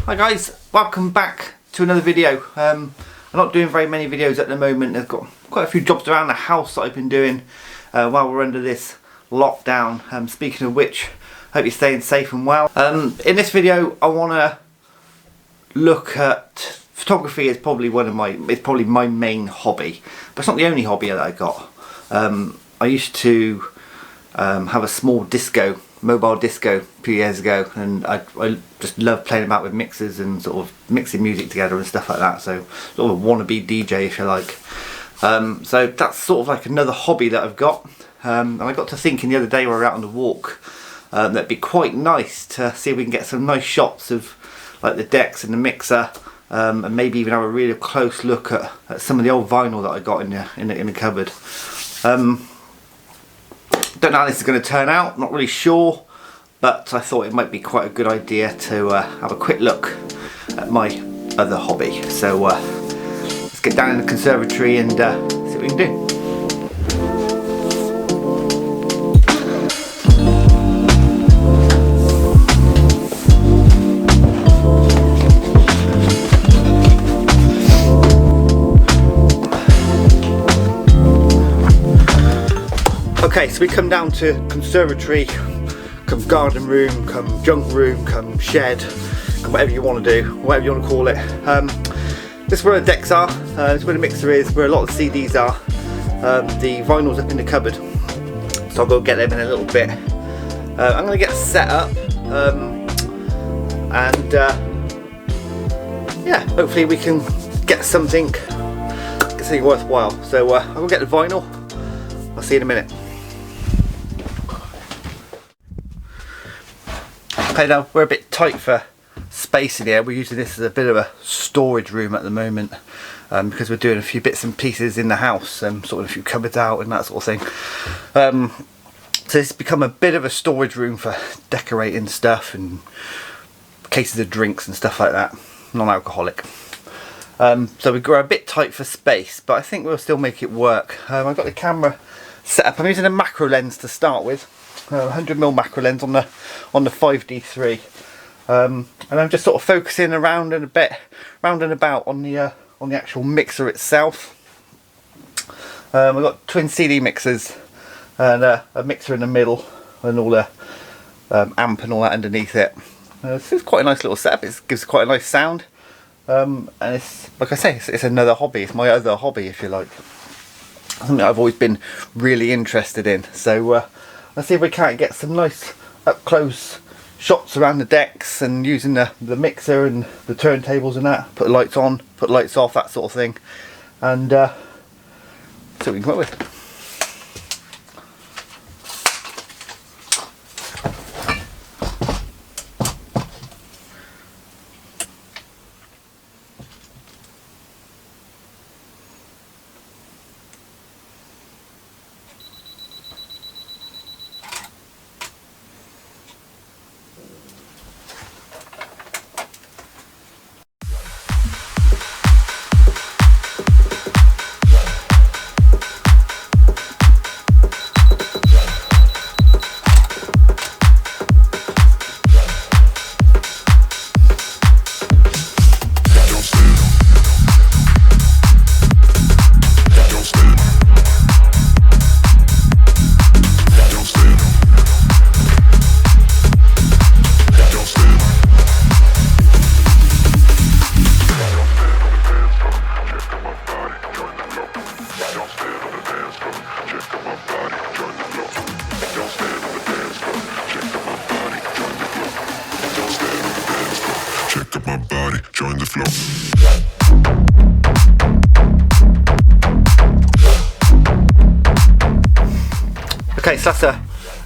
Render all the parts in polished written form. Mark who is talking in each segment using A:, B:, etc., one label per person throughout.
A: Hi guys, welcome back to another video. I'm not doing very many videos at the moment. I've got quite a few jobs around the house that I've been doing while we're under this lockdown. Speaking of which, hope you're staying safe and well. In this video I want to look at photography. Is probably my main hobby, but it's not the only hobby that I got. I used to have a small mobile disco a few years ago, and I just love playing about with mixers and sort of mixing music together and stuff like that, so sort of a wannabe DJ if you like. So that's sort of like another hobby that I've got, and I got to thinking the other day when we were out on the walk that'd be quite nice to see if we can get some nice shots of like the decks and the mixer, and maybe even have a really close look at some of the old vinyl that I got in the cupboard. Don't know how this is going to turn out, not really sure, but I thought it might be quite a good idea to have a quick look at my other hobby. So let's get down in the conservatory and see what we can do. Okay, so we come down to conservatory, come garden room, come junk room, come shed, come whatever you want to do, whatever you want to call it. This is where the decks are, this is where the mixer is, where a lot of the CDs are. The vinyl's up in the cupboard, so I'll go get them in a little bit. I'm going to get set up, and yeah, hopefully we can get something worthwhile. So I'll go get the vinyl, I'll see you in a minute. Okay, now we're a bit tight for space in here. We're using this as a bit of a storage room at the moment, because we're doing a few bits and pieces in the house, sorting a few cupboards out and that sort of thing. So it's become a bit of a storage room for decorating stuff and cases of drinks and stuff like that, non-alcoholic. So we're a bit tight for space, but I think we'll still make it work. I've got the camera set up. I'm using a macro lens to start with. 100mm macro lens on the 5D3, and I'm just sort of focusing round and about on the actual mixer itself. I've got twin CD mixers and a mixer in the middle, and all the amp and all that underneath it. It's quite a nice little setup. It gives quite a nice sound, and it's, like I say, it's another hobby. It's my other hobby, if you like. Something I've always been really interested in. So let's see if we can't get some nice up close shots around the decks, and using the mixer and the turntables and that. Put the lights on, put lights off, that sort of thing, and see what we can come up with.
B: Join the flow.
A: Okay, so that's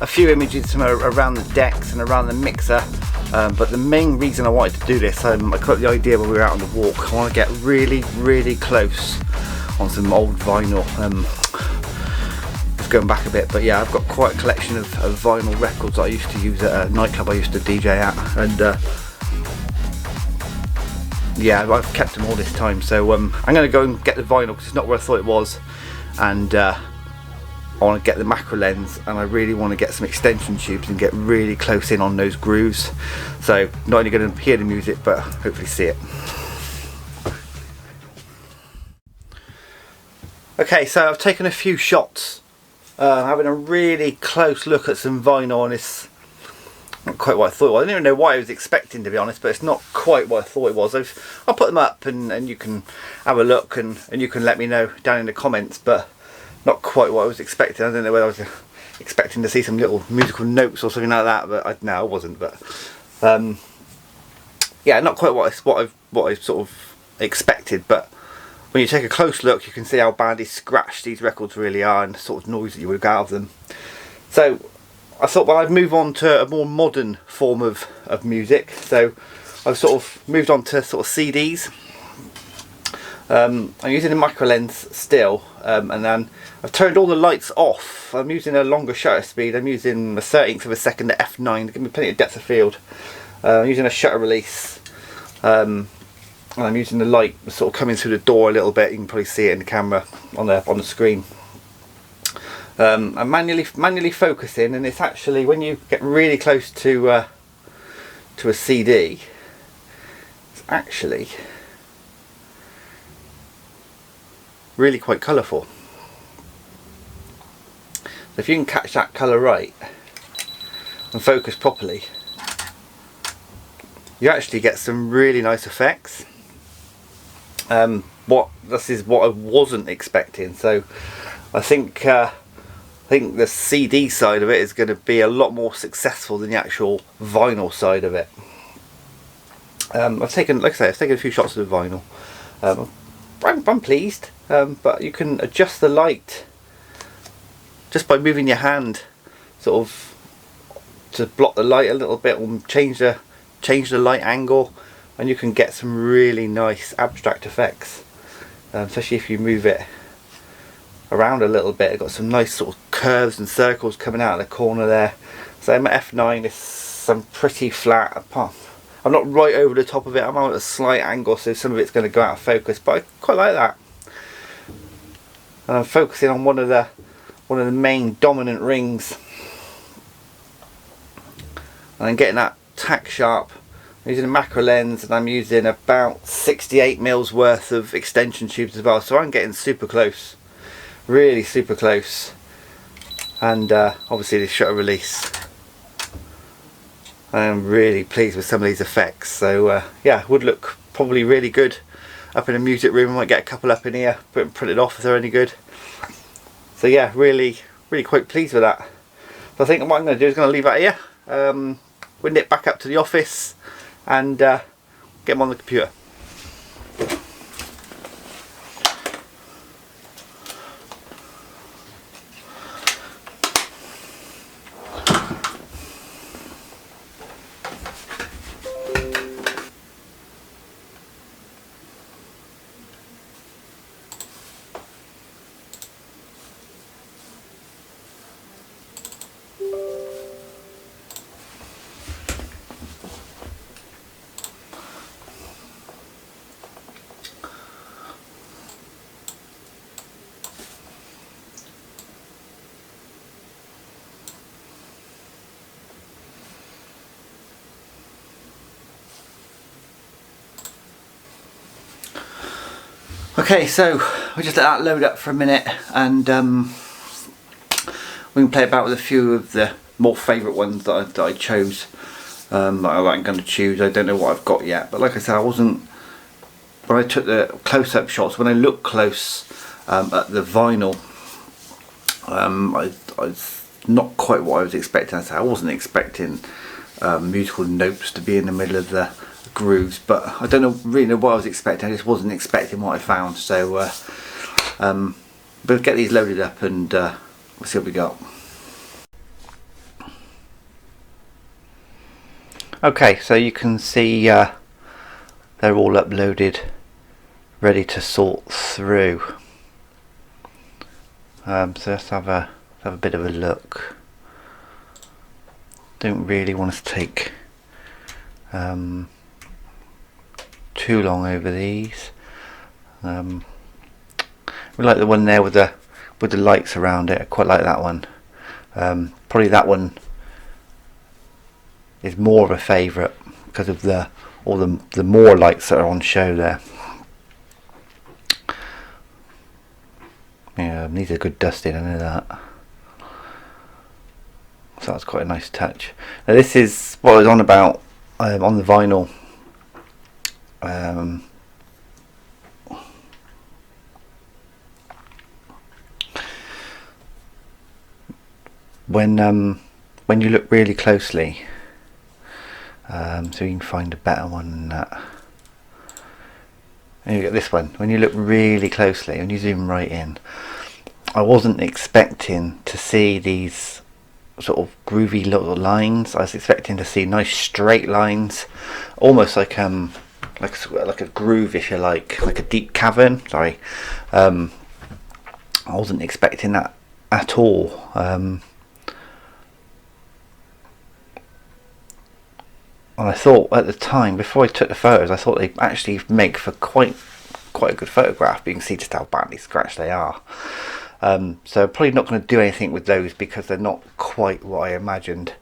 A: a few images from around the decks and around the mixer, but the main reason I wanted to do this, I got the idea when we were out on the walk. I want to get really close on some old vinyl. It's going back a bit, but yeah, I've got quite a collection of vinyl records that I used to use at a nightclub I used to DJ at, and yeah, I've kept them all this time. So I'm going to go and get the vinyl because it's not where I thought it was, and I want to get the macro lens, and I really want to get some extension tubes and get really close in on those grooves. So not only going to hear the music, but hopefully see it. Okay, so I've taken a few shots, having a really close look at some vinyl, and it's not quite what I thought it was. I didn't even know what I was expecting, to be honest, but it's not quite what I thought it was. I'll put them up and you can have a look, and you can let me know down in the comments, but not quite what I was expecting. I don't know whether I was expecting to see some little musical notes or something like that, but no, I wasn't. But yeah, not quite what I sort of expected. But when you take a close look, you can see how badly scratched these records really are, and the sort of noise that you would get out of them. So I thought, well, I'd move on to a more modern form of music. So I've sort of moved on to sort of CDs. I'm using a macro lens still, and then I've turned all the lights off. I'm using a longer shutter speed. I'm using a 13th of a second at f9 to give me plenty of depth of field. I'm using a shutter release, and I'm using the light sort of coming through the door a little bit. You can probably see it in the camera on the screen. I'm manually focusing, and it's actually, when you get really close to a CD, it's actually really quite colourful. So if you can catch that colour right and focus properly, you actually get some really nice effects. This is what I wasn't expecting. So I think the CD side of it is going to be a lot more successful than the actual vinyl side of it. I've taken a few shots of the vinyl. I'm pleased, but you can adjust the light just by moving your hand, sort of, to block the light a little bit, or change the light angle, and you can get some really nice abstract effects, especially if you move it around a little bit. I've got some nice sort of curves and circles coming out of the corner there. So I'm at f9, I'm pretty flat. I'm not right over the top of it, I'm at a slight angle, so some of it's going to go out of focus, but I quite like that. And I'm focusing on one of the main dominant rings, and I'm getting that tack sharp. I'm using a macro lens, and I'm using about 68mm worth of extension tubes as well, so I'm getting super close, really super close. And obviously the shutter release, I am really pleased with some of these effects. So yeah, would look probably really good up in a music room. I might get a couple up in here, put them printed off if they're any good. So yeah, really quite pleased with that. So I think what I'm going to do is going to leave that here. We'll nip back up to the office and get them on the computer. Okay, so we'll just let that load up for a minute, and we can play about with a few of the more favourite ones that I chose, that I'm going to choose. I don't know what I've got yet, but like I said, when I took the close-up shots, when I looked close at the vinyl, I not quite what I was expecting. I wasn't expecting musical notes to be in the middle of the grooves, but I don't really know what I was expecting. I just wasn't expecting what I found. So we'll get these loaded up and we'll see what we got. Okay, so you can see they're all uploaded, ready to sort through. So let's have a bit of a look. Don't really want to take too long over these. We like the one there with the with the lights around it. I quite like that one. Probably that one is more of a favourite because of the more lights that are on show there. Yeah, needs a good dusting, I know that. So that's quite a nice touch. Now this is what I was on about on the vinyl. When you look really closely, so you can find a better one than that. And you get this one. When you look really closely, when you zoom right in, I wasn't expecting to see these sort of groovy little lines. I was expecting to see nice straight lines, almost like a groove, if you like a deep cavern. Sorry, I wasn't expecting that at all. And I thought at the time, before I took the photos, I thought they actually make for quite a good photograph. But you can see just how badly scratched they are. So probably not going to do anything with those because they're not quite what I imagined.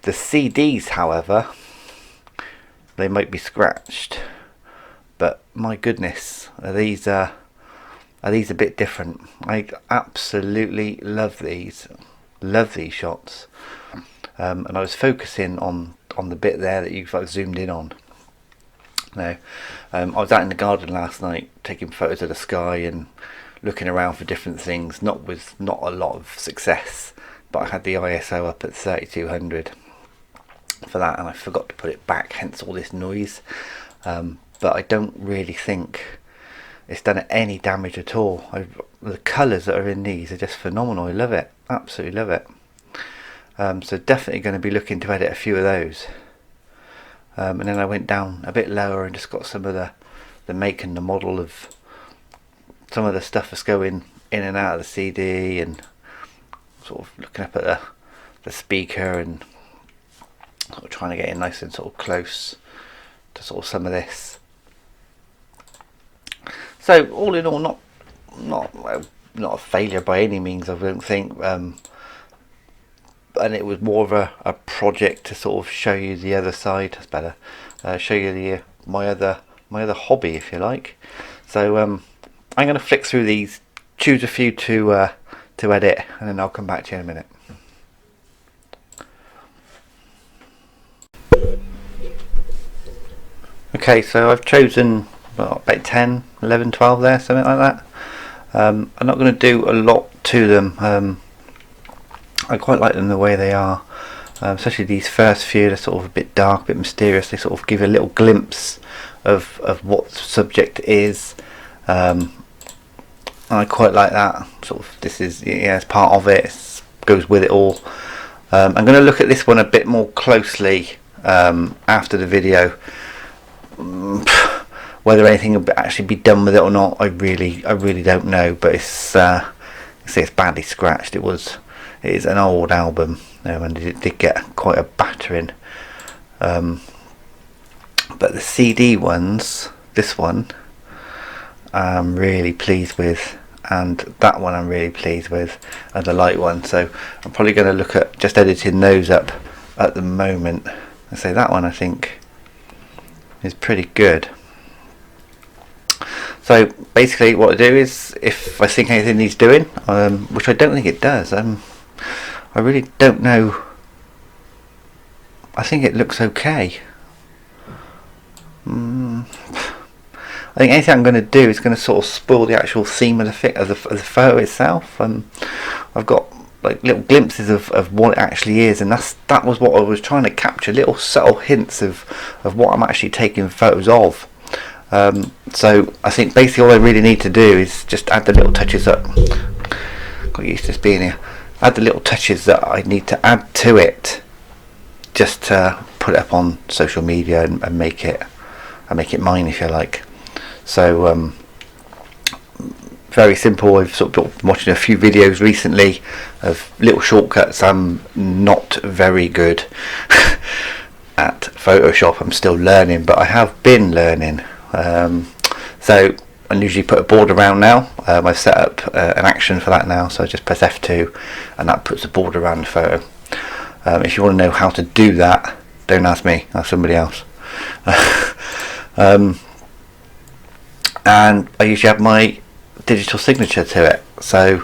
A: The CDs, however, they might be scratched, but my goodness, are these a bit different. I absolutely love these shots. And I was focusing on the bit there that you've zoomed in on. Now, I was out in the garden last night taking photos of the sky and looking around for different things, not a lot of success, but I had the ISO up at 3200 for that, and I forgot to put it back, hence all this noise. But I don't really think it's done any damage at all. The colours that are in these are just phenomenal. I love it, absolutely love it. So definitely going to be looking to edit a few of those. And then I went down a bit lower and just got some of the make and the model of some of the stuff that's going in and out of the CD, and sort of looking up at the speaker and sort of trying to get in nice and sort of close to sort of some of this. So all in all, not a failure by any means, I don't think. And it was more of a project to sort of show you the other side. That's better. Show you my other hobby, if you like. So I'm going to flick through these, choose a few to edit, and then I'll come back to you in a minute. Okay, so I've chosen about 10, 11, 12 there, something like that. I'm not going to do a lot to them. I quite like them the way they are, especially these first few. They're sort of a bit dark, a bit mysterious. They sort of give a little glimpse of what the subject is. I quite like that. Sort of, this is, yeah, it's part of it. It goes with it all. I'm going to look at this one a bit more closely after the video. Whether anything will actually be done with it or not, I really don't know. But it's badly scratched. It is an old album, and it did get quite a battering. But the CD ones, this one, I'm really pleased with, and that one I'm really pleased with, and the light one. So I'm probably going to look at just editing those up at the moment. And say that one I think is pretty good. So basically what I do is, if I think anything needs doing, which I don't think it does, I really don't know. I think it looks okay. I think anything I'm going to do is going to sort of spoil the actual theme of the photo itself. I've got like little glimpses of what it actually is, and that was what I was trying to capture, little subtle hints of what I'm actually taking photos of. So I think basically all I really need to do is just add the little touches up. Got used to this being here. Add the little touches that I need to add to it, just to put it up on social media and make it mine, if you like. So very simple. I've sort of been watching a few videos recently of little shortcuts. I'm not very good at Photoshop. I'm still learning, but I have been learning. So I usually put a border around now. I've set up an action for that now, so I just press F2 and that puts a border around the photo. If you want to know how to do that, don't ask me, ask somebody else. And I usually have my digital signature to it, so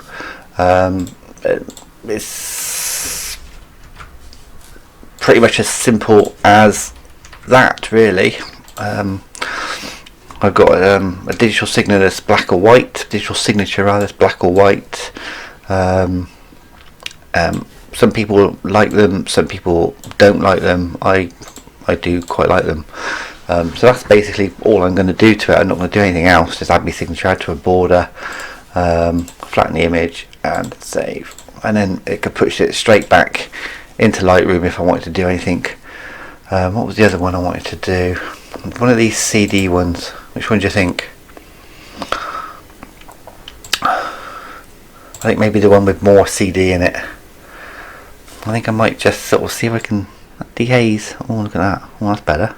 A: it's pretty much as simple as that, really. I've got a digital signature that's black or white. Digital signature rather, that's black or white. Some people like them. Some people don't like them. I do quite like them. So that's basically all I'm going to do to it. I'm not going to do anything else. Just add my signature, add to a border, flatten the image, and save. And then it could push it straight back into Lightroom if I wanted to do anything. What was the other one I wanted to do? One of these CD ones. Which one do you think? I think maybe the one with more CD in it. I think I might just sort of see if I can dehaze. Oh, look at that. Oh, that's better.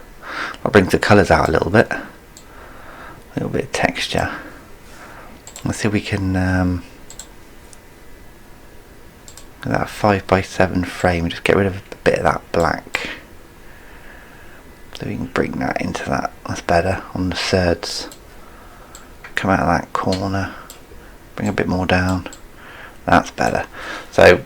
A: That brings the colours out a little bit. A little bit of texture. Let's see if we can get that 5x7 frame. Just get rid of a bit of that black. So we can bring that into that. That's better on the thirds. Come out of that corner. Bring a bit more down. That's better. So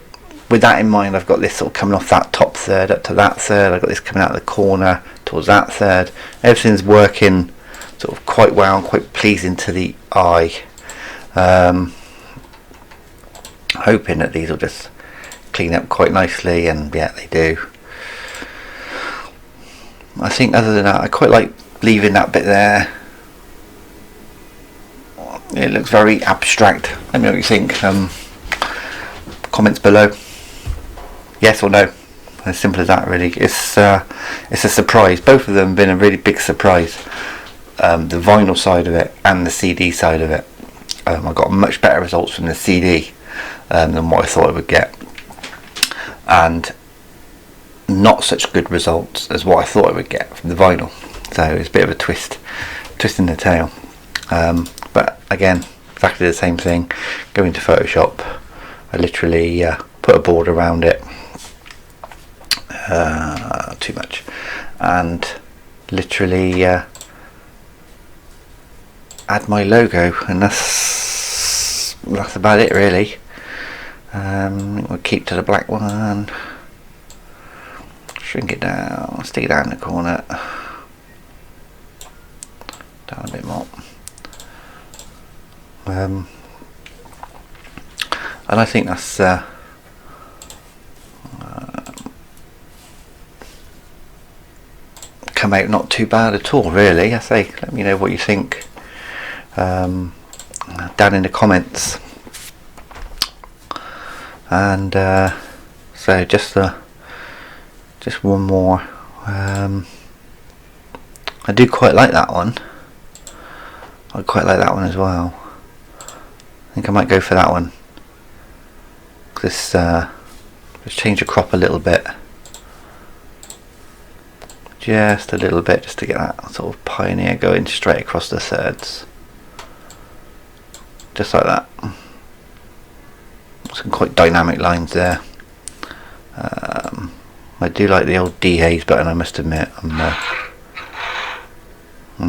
A: with that in mind, I've got this sort of coming off that top third up to that third. I've got this coming out of the corner towards that third. Everything's working sort of quite well and quite pleasing to the eye. Hoping that these will just clean up quite nicely, and yeah, they do. I think other than that, I quite like leaving that bit there. It looks very abstract. Let me know what you think. Comments below. Yes or no. As simple as that, really. It's a surprise. Both of them have been a really big surprise. The vinyl side of it and the CD side of it. I got much better results from the CD than what I thought I would get, and not such good results as what I thought I would get from the vinyl. So it's a bit of a twist in the tail. But again, exactly the same thing. Go into Photoshop. I literally put a border around it. Too much. And literally add my logo, and that's about it, really. We'll keep to the black one. Shrink it down, stick it down in the corner, down a bit more, and I think that's come out not too bad at all, really. I say, let me know what you think down in the comments. And so just one more. I do quite like that one. I quite like that one as well. I think I might go for that one. Let's change the crop a little bit. Just a little bit, just to get that sort of pioneer going straight across the thirds. Just like that. Some quite dynamic lines there. I do like the old dehaze button, I must admit. I'm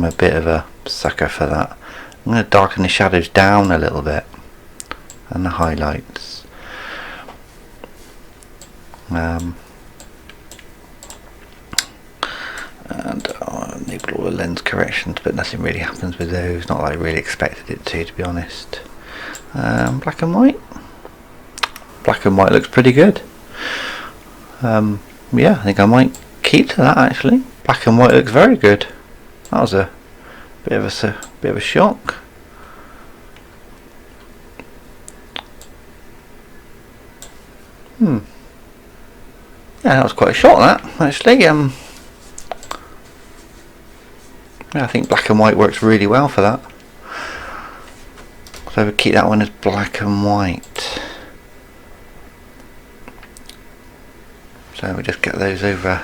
A: a bit of a sucker for that. I'm going to darken the shadows down a little bit, and the highlights. And I'll enable all the lens corrections, but nothing really happens with those. Not like I really expected it to be honest. Black and white. Black and white looks pretty good. Yeah, I think I might keep to that actually. Black and white looks very good. That was a bit of a shock. Yeah, that was quite a shock, that actually. Yeah, I think black and white works really well for that. So we'll keep that one as black and white. So we just get those over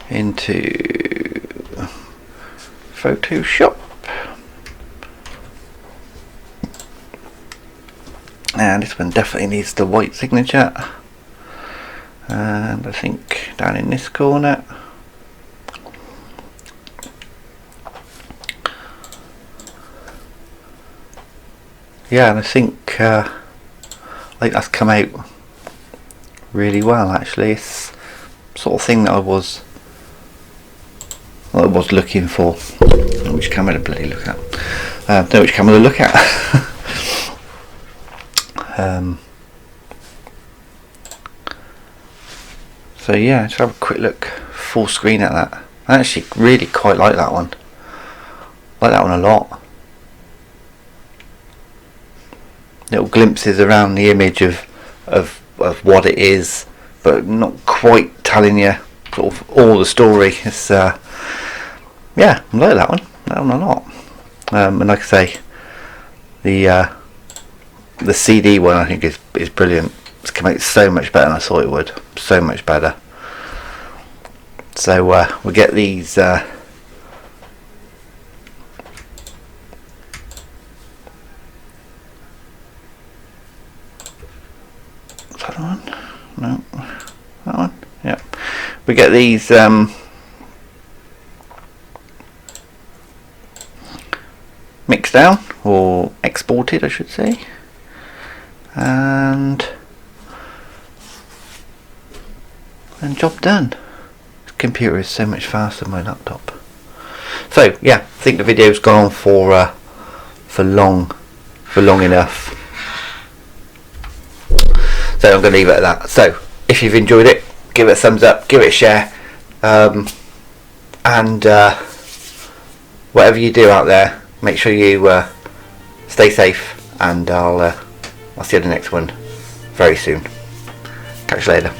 A: into Photoshop. and this one definitely needs the white signature, and I think down in this corner. Yeah, and I think that's come out really well actually. It's the sort of thing that I was looking for. Which camera to bloody look at? No, which camera to look at? So yeah, let's have a quick look full screen at that. I actually really quite like that one. I like that one a lot. Little glimpses around the image of what it is, but not quite telling you sort of all the story. It's yeah, I like that one a lot. And like I say, the CD one I think is brilliant. It's come out so much better than I thought it would. So much better. So we get these. That one? No. That one? Yeah. We get these mixed down, or exported I should say, and job done. The computer is so much faster than my laptop. So yeah, I think the video's gone on for long enough. So I'm going to leave it at that. So if you've enjoyed it, give it a thumbs up, give it a share, and whatever you do out there, make sure you stay safe, and I'll see you in the next one very soon. Catch you later.